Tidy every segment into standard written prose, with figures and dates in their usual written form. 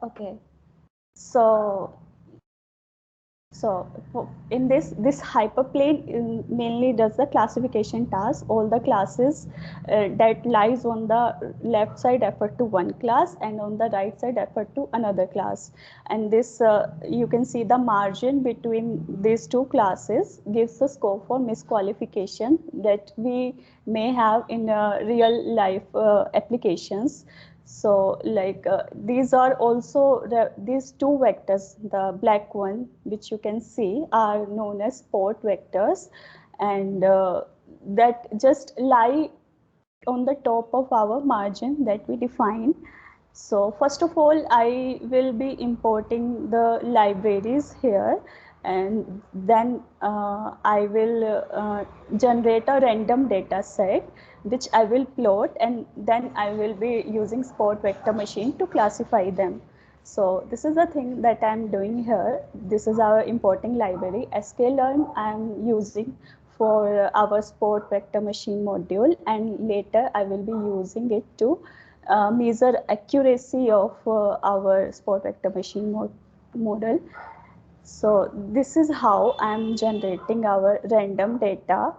Okay. So in this hyperplane mainly does the classification task. All the classes that lies on the left side refer to one class, and on the right side refer to another class. And this you can see the margin between these two classes gives the scope for misqualification that we may have in real life applications. So like these are also these two vectors, the black one which you can see are known as sport vectors, and that just lie on the top of our margin that we define. So first of all, I will be importing the libraries here, and then I will generate a random data set which I will plot, and then I will be using sport vector machine to classify them. So this is the thing that I'm doing here. This is our importing library. sklearn I'm using for our sport vector machine module, and later I will be using it to measure accuracy of our sport vector machine model. So this is how I'm generating our random data.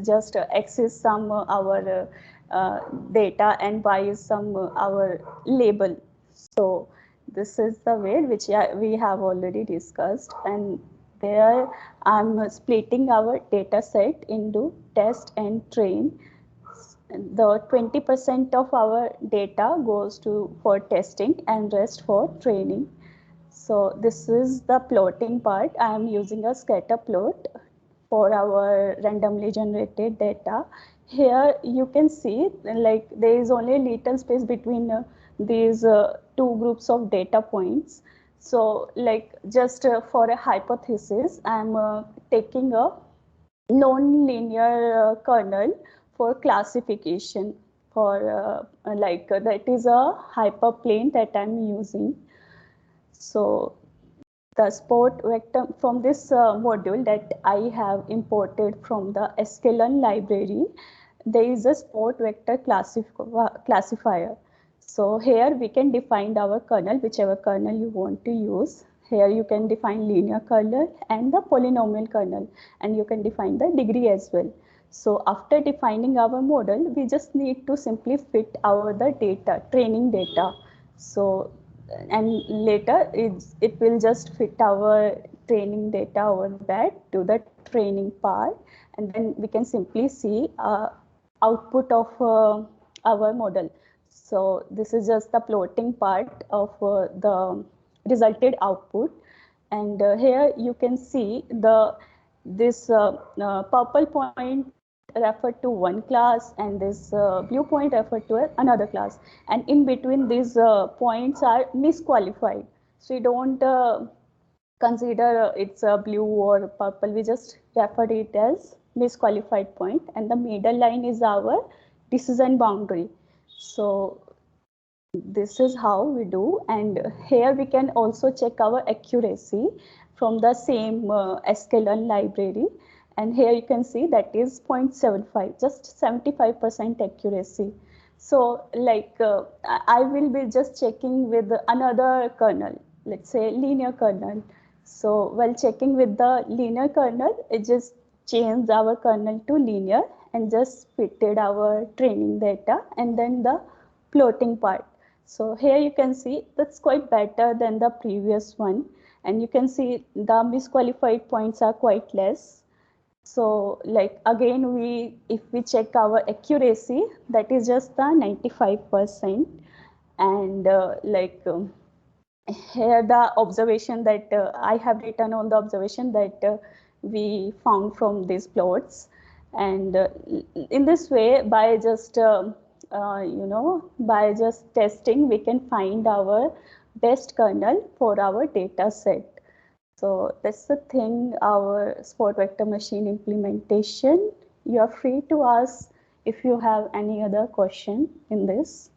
Just X is some our data, and Y is some our label. So this is the way which we have already discussed, and there I'm splitting our data set into test and train. The 20% of our data goes to for testing and rest for training. So this is the plotting part. I am using a scatter plot for our randomly generated data. Here you can see like there is only a little space between these two groups of data points. So like just for a hypothesis, I am taking a non-linear kernel for classification for that is a hyperplane that I'm using. So the sport vector from this module that I have imported from the sklearn library, there is a sport vector classifier. So here we can define our kernel, whichever kernel you want to use. Here you can define linear kernel and the polynomial kernel, and you can define the degree as well. So after defining our model, we just need to simply fit our the data, training data. So and later it will just fit our training data over that to the training part, and then we can simply see output of our model. So this is just the plotting part of the resulted output, and here you can see the this purple point refer to one class, and this blue point refer to another class, and in between these points are misqualified. So you don't consider it's a blue or purple, we just refer it as misqualified point, and the middle line is our decision boundary. So this is how we do, and here we can also check our accuracy from the same sklearn library, and here you can see that is 0.75, just 75% accuracy. So like I will be just checking with another kernel, let's say linear kernel. So while checking with the linear kernel, it just changed our kernel to linear and just fitted our training data and then the plotting part. So here you can see that's quite better than the previous one, and you can see the misqualified points are quite less. So like again if we check our accuracy, that is just the 95%, and here the observation that I have written on the observation that we found from these plots, and in this way by just by just testing we can find our best kernel for our data set. So that's the thing, our sport vector machine implementation. You are free to ask if you have any other question in this.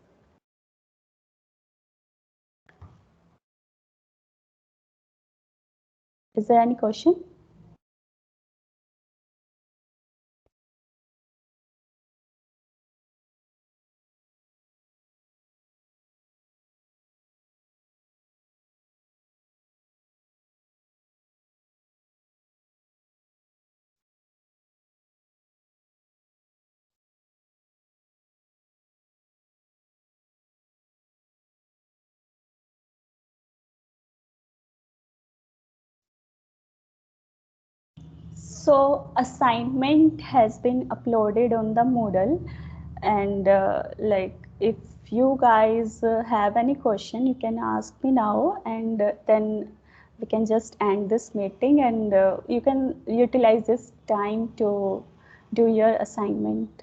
Is there any question? So assignment has been uploaded on the Moodle, and like if you guys have any question, you can ask me now, and then we can just end this meeting, and you can utilize this time to do your assignment.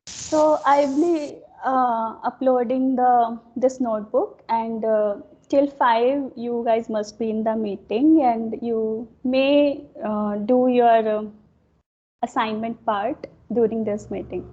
So I'll be uploading this notebook, and till 5 you guys must be in the meeting, and you may do your assignment part during this meeting.